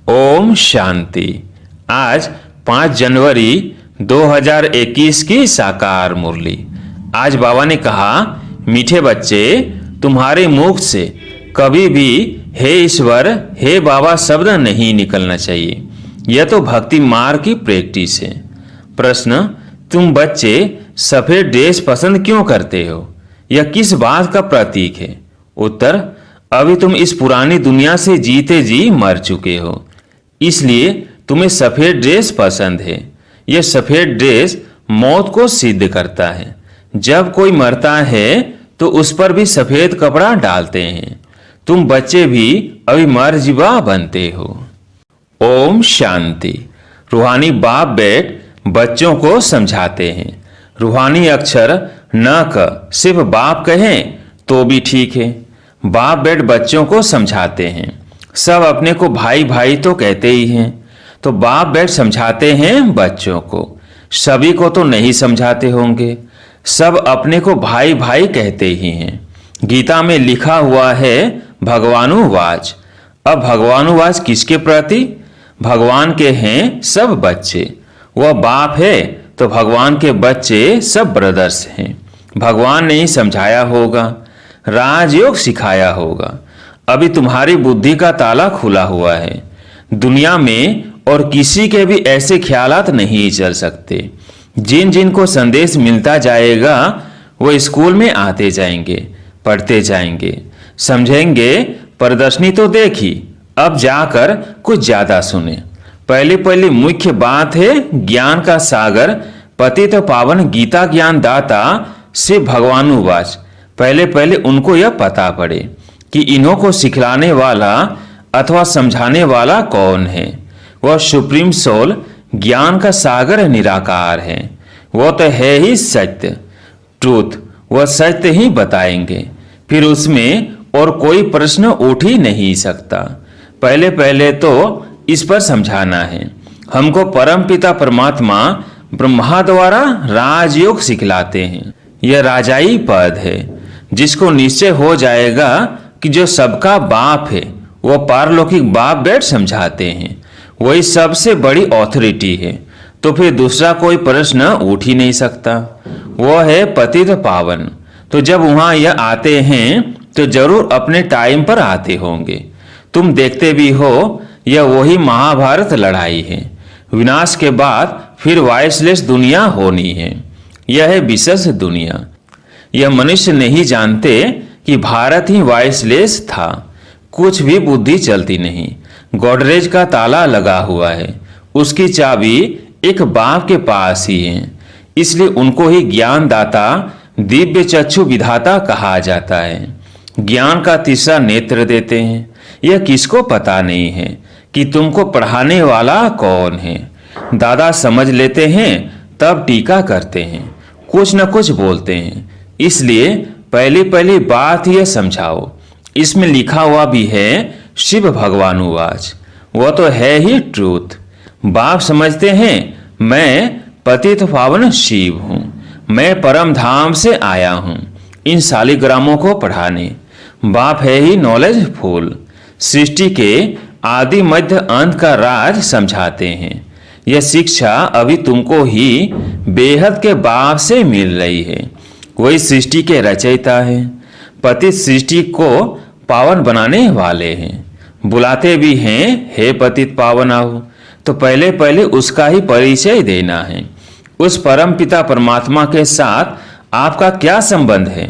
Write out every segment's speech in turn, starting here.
ओम शांति। आज 5 जनवरी 2021 की साकार मुरली। आज बाबा ने कहा, मीठे बच्चे, तुम्हारे मुख से कभी भी हे ईश्वर, हे बाबा शब्द नहीं निकलना चाहिए। यह तो भक्ति मार्ग की प्रैक्टिस है। प्रश्न, तुम बच्चे सफेद ड्रेस पसंद क्यों करते हो? यह किस बात का प्रतीक है? उत्तर, अभी तुम इस पुरानी दुनिया से जीते जी मर चुके हो, इसलिए तुम्हें सफेद ड्रेस पसंद है। यह सफेद ड्रेस मौत को सिद्ध करता है। जब कोई मरता है तो उस पर भी सफेद कपड़ा डालते हैं। तुम बच्चे भी अभी मरजिबा बनते हो। ओम शांति। रूहानी बाप बेट बच्चों को समझाते हैं। रूहानी अक्षर न क सिर्फ बाप कहें तो भी ठीक है। बाप बेट बच्चों को समझाते हैं। सब अपने को भाई भाई तो कहते ही हैं, तो बाप बेट समझाते हैं बच्चों को। सभी को तो नहीं समझाते होंगे, सब अपने को भाई भाई कहते ही हैं। गीता में लिखा हुआ है भगवानुवाच। अब भगवानुवाच किसके प्रति? भगवान के हैं सब बच्चे। वह बाप है तो भगवान के बच्चे सब ब्रदर्स हैं। भगवान ने ही समझाया होगा, राजयोग सिखाया होगा। अभी तुम्हारी बुद्धि का ताला खुला हुआ है। दुनिया में और किसी के भी ऐसे ख्यालात नहीं चल सकते। जिन जिन को संदेश मिलता जाएगा वो स्कूल में आते जाएंगे, पढ़ते जाएंगे, समझेंगे। प्रदर्शनी तो देखी, अब जाकर कुछ ज्यादा सुने। पहली मुख्य बात है ज्ञान का सागर पतित पावन गीता ज्ञान दाता से भगवानुवाच। पहले उनको यह पता पड़े कि इन्हों को सिखलाने वाला अथवा समझाने वाला कौन है। वह सुप्रीम सोल ज्ञान का सागर निराकार है। वह तो है ही सत्य, ट्रूथ। वह सत्य ही बताएंगे, फिर उसमें और कोई प्रश्न उठ ही नहीं सकता। पहले तो इस पर समझाना है। हमको परमपिता परमात्मा ब्रह्मा द्वारा राजयोग सिखलाते हैं। यह राजाई पद है, जिसको निश्चय हो जाएगा कि जो सबका बाप है वह पारलौकिक बाप बेट समझाते हैं। वही सबसे बड़ी ऑथोरिटी है, तो फिर दूसरा कोई प्रश्न उठ ही नहीं सकता। वह है पतित पावन। तो जब वहां यह आते हैं तो जरूर अपने टाइम पर आते होंगे। तुम देखते भी हो, यह वही महाभारत लड़ाई है। विनाश के बाद फिर वॉइसलेस दुनिया होनी है। यह है विशेष दुनिया। यह मनुष्य नहीं जानते कि भारत ही वॉइसलेस था। कुछ भी बुद्धि चलती नहीं। गोडरेज का ताला लगा हुआ है, उसकी चाबी एक बाप के पास ही है। इसलिए उनको ही ज्ञान दाता, दिव्य चक्षु विधाता कहा जाता है। ज्ञान का तीसरा नेत्र देते हैं। यह किसको पता नहीं है कि तुमको पढ़ाने वाला कौन है। दादा समझ लेते हैं तब टीका करते हैं, कुछ न कुछ बोलते हैं। इसलिए पहली बात यह समझाओ। इसमें लिखा हुआ भी है शिव भगवानुवाच। वह तो है ही ट्रूथ। बाप समझते हैं मैं पतित पावन शिव हूँ, मैं परम धाम से आया हूँ इन शालिग्रामों को पढ़ाने। बाप है ही नॉलेज फुल। सृष्टि के आदि मध्य अंत का राज समझाते हैं। यह शिक्षा अभी तुमको ही बेहद के बाप से मिल रही है। वही सृष्टि के रचयिता है। पतित सृष्टि को पावन बनाने वाले हैं। बुलाते भी हैं हे पतित पावन आओ। तो पहले उसका ही परिचय देना है। उस परम पिता परमात्मा के साथ आपका क्या संबंध है?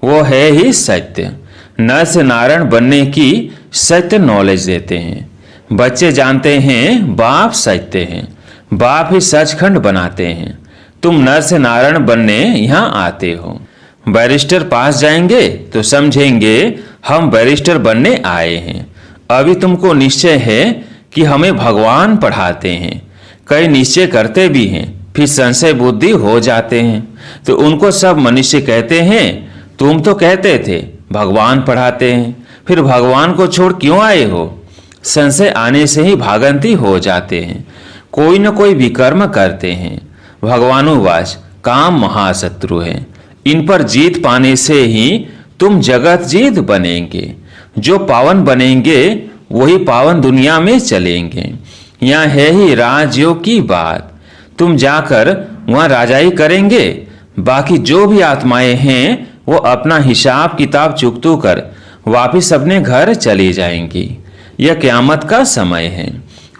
वो है ही सत्य। नर से नारायण बनने की सत्य नॉलेज देते हैं। बच्चे जानते हैं बाप सत्य हैं, बाप ही सचखंड बनाते हैं। तुम नर से नारायण बनने यहाँ आते हो। बैरिस्टर पास जाएंगे तो समझेंगे हम बैरिस्टर बनने आए हैं। अभी तुमको निश्चय है कि हमें भगवान पढ़ाते हैं। कई निश्चय करते भी हैं, फिर संशय बुद्धि हो जाते हैं। तो उनको सब मनुष्य कहते हैं तुम तो कहते थे भगवान पढ़ाते हैं, फिर भगवान को छोड़ क्यों आए हो? संशय आने से ही भागंती हो जाते हैं। कोई न कोई विकर्म करते हैं। भगवानुवाच काम महाशत्रु है। इन पर जीत पाने से ही तुम जगत जीत बनेंगे। जो पावन बनेंगे वही पावन दुनिया में चलेंगे। यहाँ है ही राजयोग की बात। तुम जाकर वहाँ राजाई करेंगे, बाकी जो भी आत्माएं हैं वो अपना हिसाब किताब चुकतू कर वापिस अपने घर चली जाएंगी। यह क़यामत का समय है।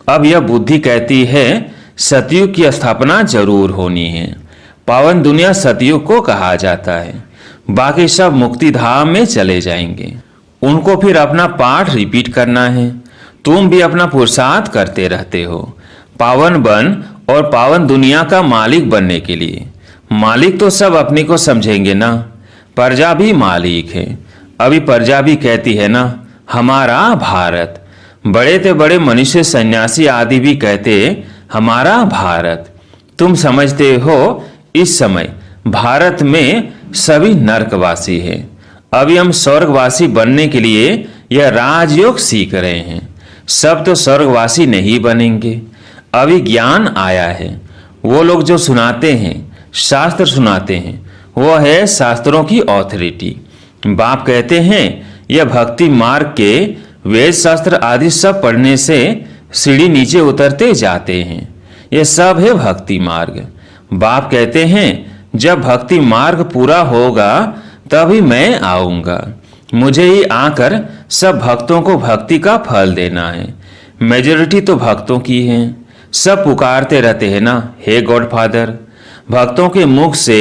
अब यह बुद्धि कहती है सतयुग की स्थापना जरूर होनी है। पावन दुनिया सतयुग को कहा जाता है। बाकी सब मुक्ति धाम में चले जाएंगे। उनको फिर अपना पाठ रिपीट करना है। तुम भी अपना पुरुषार्थ करते रहते हो पावन बन और पावन दुनिया का मालिक बनने के लिए। मालिक तो सब अपने को समझेंगे ना, प्रजा भी मालिक है। अभी प्रजा भी कहती है ना हमारा भारत। बड़े ते बड़े मनुष्य सन्यासी आदि भी कहते हमारा भारत। तुम समझते हो इस समय भारत में सभी नरकवासी हैं। अभी हम स्वर्गवासी बनने के लिए यह राजयोग सीख रहे हैं। सब तो स्वर्गवासी नहीं बनेंगे। अभी ज्ञान आया है। वो लोग जो सुनाते हैं, शास्त्र सुनाते हैं, वो है शास्त्रों की ऑथोरिटी। बाप कहते हैं यह भक्ति मार्ग के वेद शास्त्र आदि सब पढ़ने से सीढ़ी नीचे उतरते जाते हैं। यह सब है भक्ति मार्ग। बाप कहते हैं जब भक्ति मार्ग पूरा होगा तभी मैं आऊँगा। मुझे ही आकर सब भक्तों को भक्ति का फल देना है। मेजॉरिटी तो भक्तों की है। सब पुकारते रहते हैं ना हे गॉड फादर। भक्तों के मुख से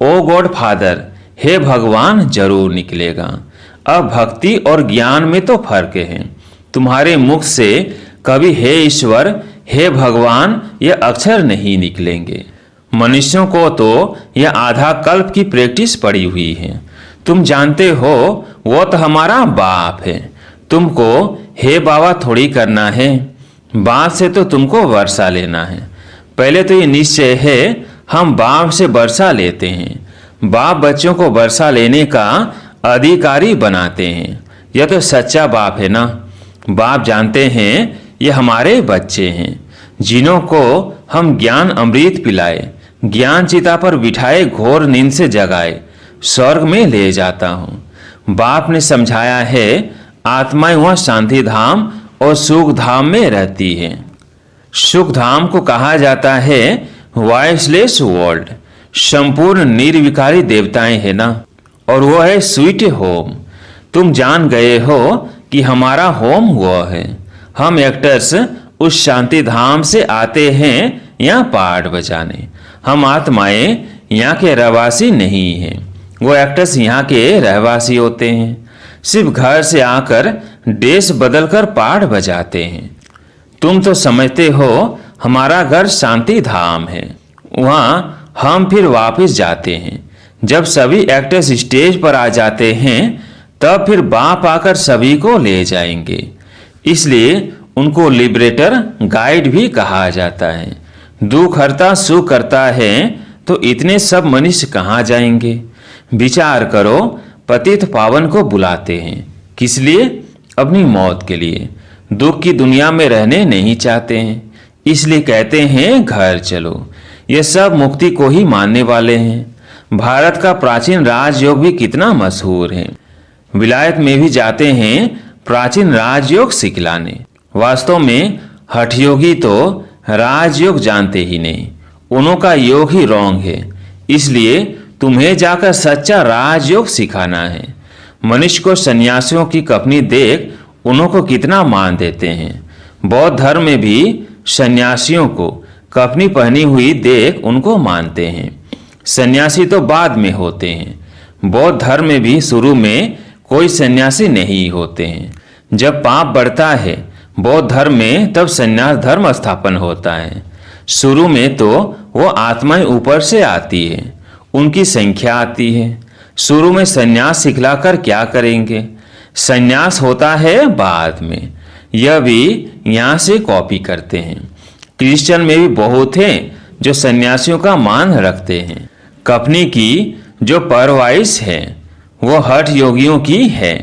ओ गॉड फादर, हे भगवान जरूर निकलेगा। अब भक्ति और ज्ञान में तो फर्क है। तुम्हारे मुख से कभी हे ईश्वर, हे भगवान ये अक्षर नहीं निकलेंगे। मनुष्यों को तो यह आधा कल्प की प्रैक्टिस पड़ी हुई है। तुम जानते हो वो तो हमारा बाप है। तुमको हे बाबा थोड़ी करना है। बाप से तो तुमको वर्षा लेना है। पहले तो ये निश्चय है हम बाप से वर्षा लेते हैं। बाप बच्चों को वर्षा लेने का अधिकारी बनाते हैं। यह तो सच्चा बाप है ना। बाप जानते हैं ये हमारे बच्चे हैं जिन्हों को हम ज्ञान अमृत पिलाए, ज्ञान चिता पर बिठाए, घोर नींद से जगाए, स्वर्ग में ले जाता हूँ। बाप ने समझाया है आत्माएं वह शांति धाम और सुख धाम में रहती है। सुख धाम को कहा जाता है वॉइसलेस वर्ल्ड। संपूर्ण निर्विकारी देवताएं है ना, और वो है स्वीट होम। तुम जान गए हो कि हमारा होम वो है। हम एक्टर्स उस शांति धाम से आते हैं यहाँ पाठ बजाने। हम आत्माएं यहाँ के रहवासी नहीं हैं। वो एक्टर्स यहाँ के रहवासी होते हैं। सिर्फ घर से आकर देश बदलकर पाठ बजाते हैं। तुम तो समझते हो हमारा घर शांति धाम है। वहाँ हम फिर वापस जाते हैं। जब सभी एक्टर्स स्टेज पर आ जाते हैं तब फिर बाप आकर सभी को ले जाएंगे। इसलिए उनको लिबरेटर गाइड भी कहा जाता है। दुख हरता सुख करता है तो इतने सब मनुष्य कहाँ जाएंगे। विचार करो, पतित पावन को बुलाते हैं किस लिए? अपनी मौत के लिए। दुख की दुनिया में रहने नहीं चाहते हैं, इसलिए कहते हैं घर चलो। ये सब मुक्ति को ही मानने वाले हैं। भारत का प्राचीन राजयोग भी कितना मशहूर है। विलायत में भी जाते हैं प्राचीन राजयोग सिखलाने। वास्तव में हठयोगी तो राजयोग जानते ही नहीं। उन्हों का योग ही रॉन्ग है। इसलिए तुम्हें जाकर सच्चा राजयोग सिखाना है। मनुष्य को सन्यासियों की कपनी देख उन्हों को कितना मान देते हैं। बौद्ध धर्म में भी सन्यासियों को कपनी पहनी हुई देख उनको मानते हैं। सन्यासी तो बाद में होते हैं। बौद्ध धर्म में भी शुरू में कोई सन्यासी नहीं होते हैं। जब पाप बढ़ता है बौद्ध धर्म में तब सन्यास धर्म स्थापन होता है। शुरू में तो वो आत्माएं ऊपर से आती है, उनकी संख्या आती है। शुरू में सन्यास सिखलाकर क्या करेंगे? सन्यास होता है बाद में। यह भी यहाँ से कॉपी करते हैं। क्रिश्चियन में भी बहुत हैं जो सन्यासियों का मान रखते हैं। कपनी की जो परवाइश है वो हठ योगियों की है।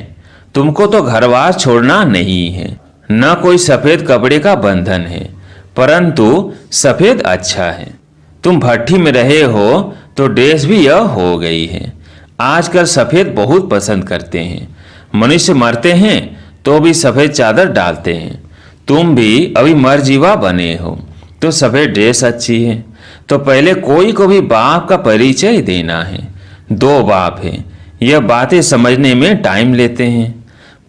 तुमको तो घरवार छोड़ना नहीं है, न कोई सफेद कपड़े का बंधन है, परंतु सफेद अच्छा है। तुम भट्ठी में रहे हो तो ड्रेस भी यह हो गई है। आजकल सफेद बहुत पसंद करते हैं। मनुष्य मरते हैं तो भी सफेद चादर डालते हैं। तुम भी अभी मर्जीवा बने हो तो सफेद ड्रेस अच्छी है। तो पहले कोई को भी बाप का परिचय देना है। 2 बाप हैं, यह बातें समझने में टाइम लेते हैं।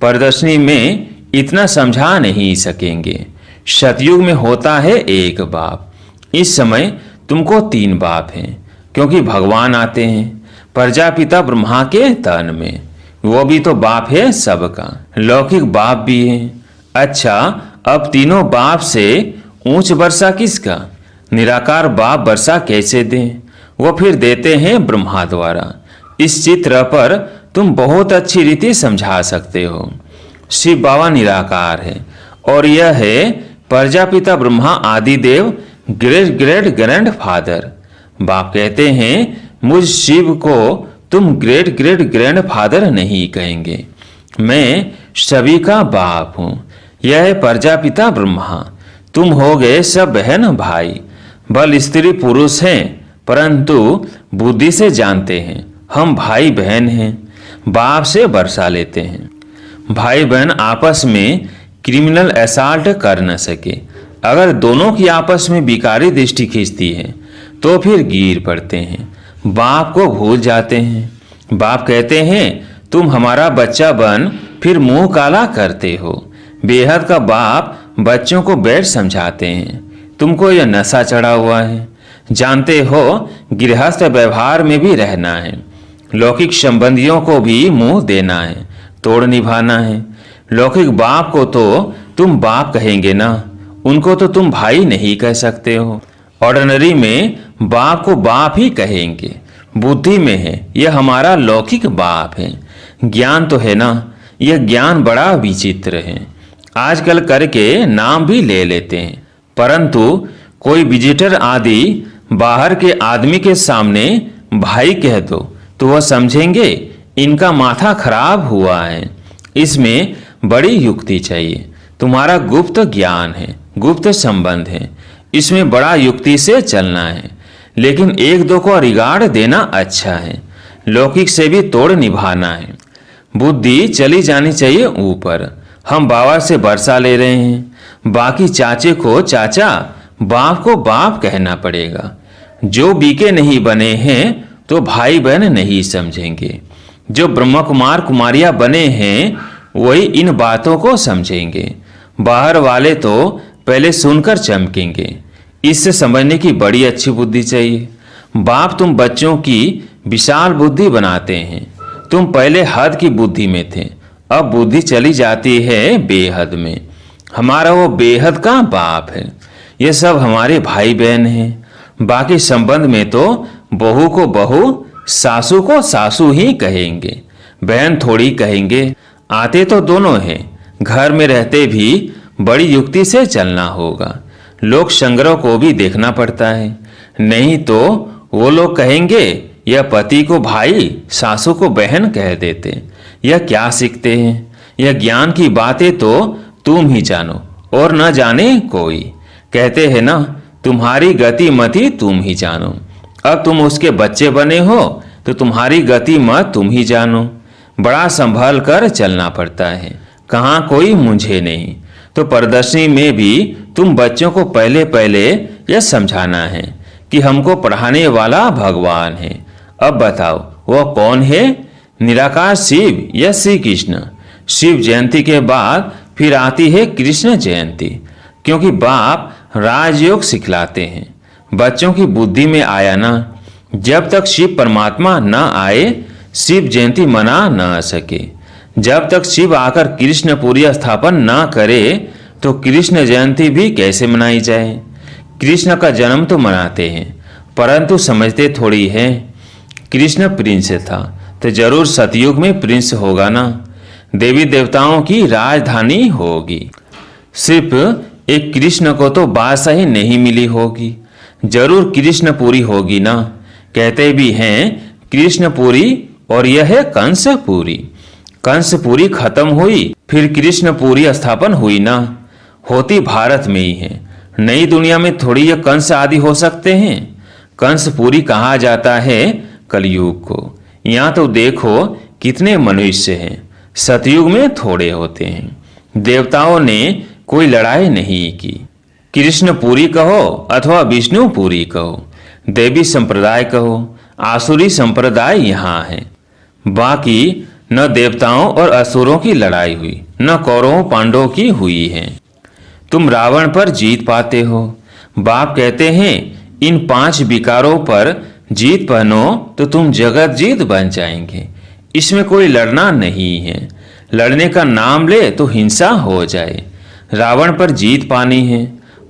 प्रदर्शनी में इतना समझा नहीं सकेंगे। सतयुग में होता है 1 बाप। इस समय तुमको 3 बाप हैं, क्योंकि भगवान आते हैं प्रजापिता ब्रह्मा के तन में। वो भी तो बाप है सबका, लौकिक बाप भी है। अच्छा, अब तीनों बाप से ऊंच वर्षा किसका? निराकार बाप वर्षा कैसे दें? वो फिर देते हैं ब्रह्मा द्वारा। इस चित्र पर तुम बहुत अच्छी रीति समझा सकते हो। शिव बाबा निराकार है और यह है Prajapita Brahma Adidev great great grand father. बाप कहते हैं मुझ शिव को तुम ग्रेट ग्रेट ग्रैंड फादर नहीं कहेंगे, मैं सभी का बाप हूँ। यह है प्रजापिता ब्रह्मा। तुम हो गए सब बहन भाई। बल स्त्री पुरुष हैं, परंतु बुद्धि से जानते हैं हम भाई बहन हैं। बाप से वर्षा लेते हैं। भाई बहन आपस में क्रिमिनल असॉल्ट कर न सके। अगर दोनों की आपस में बिकारी दृष्टि खींचती है तो फिर गिर पड़ते हैं, बाप को भूल जाते हैं। बाप कहते हैं तुम हमारा बच्चा बन फिर मुंह काला करते हो। बेहद का बाप बच्चों को बैठ समझाते हैं, तुमको यह नशा चढ़ा हुआ है। जानते हो गृहस्थ व्यवहार में भी रहना है, लौकिक संबंधियों को भी मुंह देना है, तोड़ निभाना है। लौकिक बाप को तो तुम बाप कहेंगे ना, उनको तो तुम भाई नहीं कह सकते हो। ऑर्डिनरी में बाप को बाप ही कहेंगे। बुद्धि में है यह हमारा लौकिक बाप है। ज्ञान तो है ना, यह ज्ञान बड़ा विचित्र है। आजकल करके नाम भी ले लेते हैं, परंतु कोई विजिटर आदि बाहर के आदमी के सामने भाई कह दो तो वह समझेंगे इनका माथा खराब हुआ है। इसमें बड़ी युक्ति चाहिए। तुम्हारा गुप्त ज्ञान है, गुप्त संबंध है, इसमें बड़ा युक्ति से चलना है। लेकिन 1-2 को रिगार्ड देना अच्छा है, लौकिक से भी तोड़ निभाना है। बुद्धि चली जानी चाहिए ऊपर। हम बाबा से वर्षा ले रहे हैं, बाकी चाचे को चाचा, बाप को बाप कहना पड़ेगा। जो बीके नहीं बने हैं तो भाई बहन नहीं समझेंगे। जो ब्रह्म कुमार कुमारियां बने हैं वही इन बातों को समझेंगे। बाहर वाले तो पहले सुनकर चमकेंगे। इससे समझने की बड़ी अच्छी बुद्धि चाहिए। बाप तुम बच्चों की विशाल बुद्धि बनाते हैं। तुम पहले हद की बुद्धि में थे, अब बुद्धि चली जाती है बेहद में। हमारा वो बेहद का बाप है। ये सब हमारे भाई बहन हैं। बाकी संबंध में तो बहू को बहू, सासू को सासू ही कहेंगे, बहन थोड़ी कहेंगे। आते तो दोनों हैं, घर में रहते भी बड़ी युक्ति से चलना होगा। लोक संग्रह को भी देखना पड़ता है, नहीं तो वो लोग कहेंगे यह पति को भाई, सासू को बहन कह देते। यह क्या सीखते हैं? यह ज्ञान की बातें तो तुम ही जानो और न जाने कोई। कहते हैं ना, तुम्हारी गति मति तुम ही जानो। अब तुम उसके बच्चे बने हो तो तुम्हारी गति मत तुम ही जानो। बड़ा संभल कर चलना पड़ता है, कहाँ कोई मुझे नहीं। तो प्रदर्शनी में भी तुम बच्चों को पहले पहले यह समझाना है कि हमको पढ़ाने वाला भगवान है। अब बताओ वह कौन है? निराकार शिव या श्री कृष्ण। शिव जयंती के बाद फिर आती है कृष्ण जयंती, क्योंकि बाप राजयोग सिखलाते हैं। बच्चों की बुद्धि में आया ना, जब तक शिव परमात्मा न आए शिव जयंती मना न सके। जब तक शिव आकर कृष्णपुरी स्थापन न करे तो कृष्ण जयंती भी कैसे मनाई जाए? कृष्ण का जन्म तो मनाते हैं, परंतु समझते थोड़ी है। कृष्ण प्रिंस था तो जरूर सतयुग में प्रिंस होगा ना, देवी देवताओं की राजधानी होगी। सिर्फ एक कृष्ण को तो बादशाही नहीं मिली होगी, जरूर कृष्णपुरी होगी ना। कहते भी हैं कृष्णपुरी और यह है कंसपुरी। कंसपुरी खत्म हुई, फिर कृष्णपुरी स्थापन हुई ना। होती भारत में ही है, नई दुनिया में थोड़ी ये कंस आदि हो सकते हैं। कंसपुरी कहा जाता है कलयुग को। यहाँ तो देखो कितने मनुष्य हैं, सतयुग में थोड़े होते हैं। देवताओं ने कोई लड़ाई नहीं की। कृष्ण पुरी कहो अथवा विष्णु पुरी कहो, देवी संप्रदाय कहो, आसुरी संप्रदाय यहाँ है। बाकी न देवताओं और असुरों की लड़ाई हुई, न कौरवों पांडवों की हुई है। तुम रावण पर जीत पाते हो। बाप कहते हैं इन 5 विकारों पर जीत पहनो तो तुम जगत जीत बन जाएंगे। इसमें कोई लड़ना नहीं है। लड़ने का नाम ले तो हिंसा हो जाए। रावण पर जीत पानी है,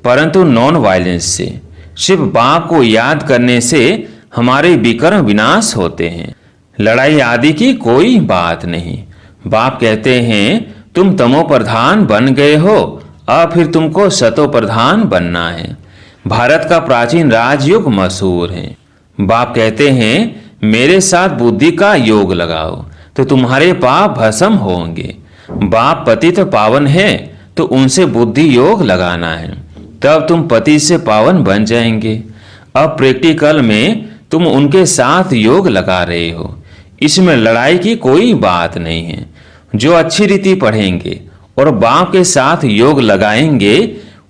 परंतु नॉन वायलेंस से। सिर्फ बाप को याद करने से हमारे विकर्म विनाश होते हैं। लड़ाई आदि की कोई बात नहीं। बाप कहते हैं तुम तमो प्रधान बन गए हो, अब फिर तुमको सतो प्रधान बनना है। भारत का प्राचीन राजयोग मशहूर है। बाप कहते हैं मेरे साथ बुद्धि का योग लगाओ तो तुम्हारे पाप भस्म होंगे। बाप पतित पावन है तो उनसे बुद्धि योग लगाना है, तब तुम पति से पावन बन जाएंगे। अब प्रैक्टिकल में तुम उनके साथ योग लगा रहे हो। इसमें लड़ाई की कोई बात नहीं है। जो अच्छी रीति पढ़ेंगे और बाप के साथ योग लगाएंगे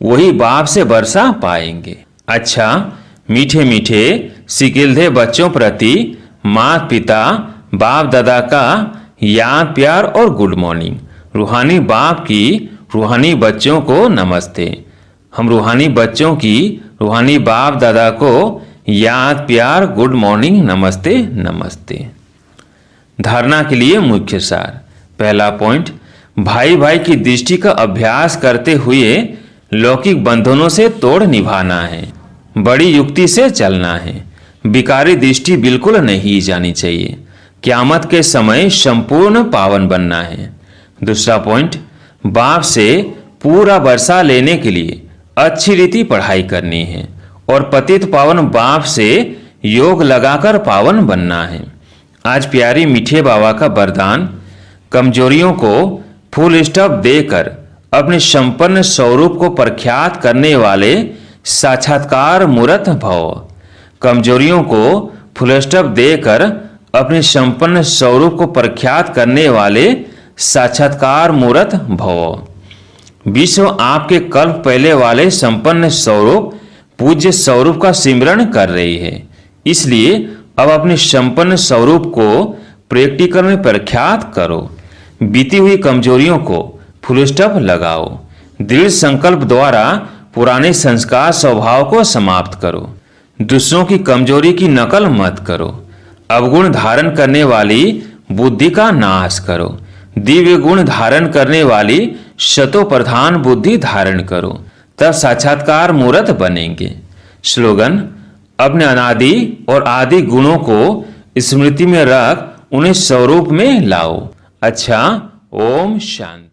वही बाप से वर्षा पाएंगे। अच्छा, मीठे मीठे सिकिलधे बच्चों प्रति माता पिता बाप दादा का याद प्यार और गुड मॉर्निंग। रूहानी बाप की रूहानी बच्चों को नमस्ते। हम रूहानी बच्चों की रूहानी बाप दादा को याद प्यार गुड मॉर्निंग नमस्ते नमस्ते। धारणा के लिए मुख्य सार। पहला पॉइंट, भाई भाई की दृष्टि का अभ्यास करते हुए लौकिक बंधनों से तोड़ निभाना है। बड़ी युक्ति से चलना है। विकारी दृष्टि बिल्कुल नहीं जानी चाहिए। क़यामत के समय संपूर्ण पावन बनना है। दूसरा पॉइंट, बाप से पूरा वर्षा लेने के लिए अच्छी रीति पढ़ाई करनी है और पतित पावन बाप से योग लगाकर पावन बनना है। आज प्यारी मीठे बाबा का वरदान, कमजोरियों को फुल स्टॉप देकर अपने संपन्न स्वरूप को प्रख्यात करने वाले साक्षात्कार मूर्त भव। कमजोरियों को फुल स्टॉप देकर अपने संपन्न स्वरूप को प्रख्यात करने वाले साक्षात्कार मूर्त भव। विश्व आपके कल्प पहले वाले संपन्न स्वरूप पूज्य स्वरूप का सिमरण कर रही है। इसलिए अब अपने संपन्न स्वरूप को प्रैक्टिकल में प्रख्यात करो। बीती हुई कमजोरियों को फुल स्टॉप लगाओ। दृढ़ संकल्प द्वारा पुराने संस्कार स्वभाव को समाप्त करो। दूसरों की कमजोरी की नकल मत करो। अवगुण धारण करने वाली बुद्धि का नाश करो। दिव्य गुण धारण करने वाली शतो प्रधान बुद्धि धारण करो, तब साक्षात्कार मूर्त बनेंगे। स्लोगन, अपने अनादि और आदि गुणों को स्मृति में रख उन्हें स्वरूप में लाओ। अच्छा, ओम शांति।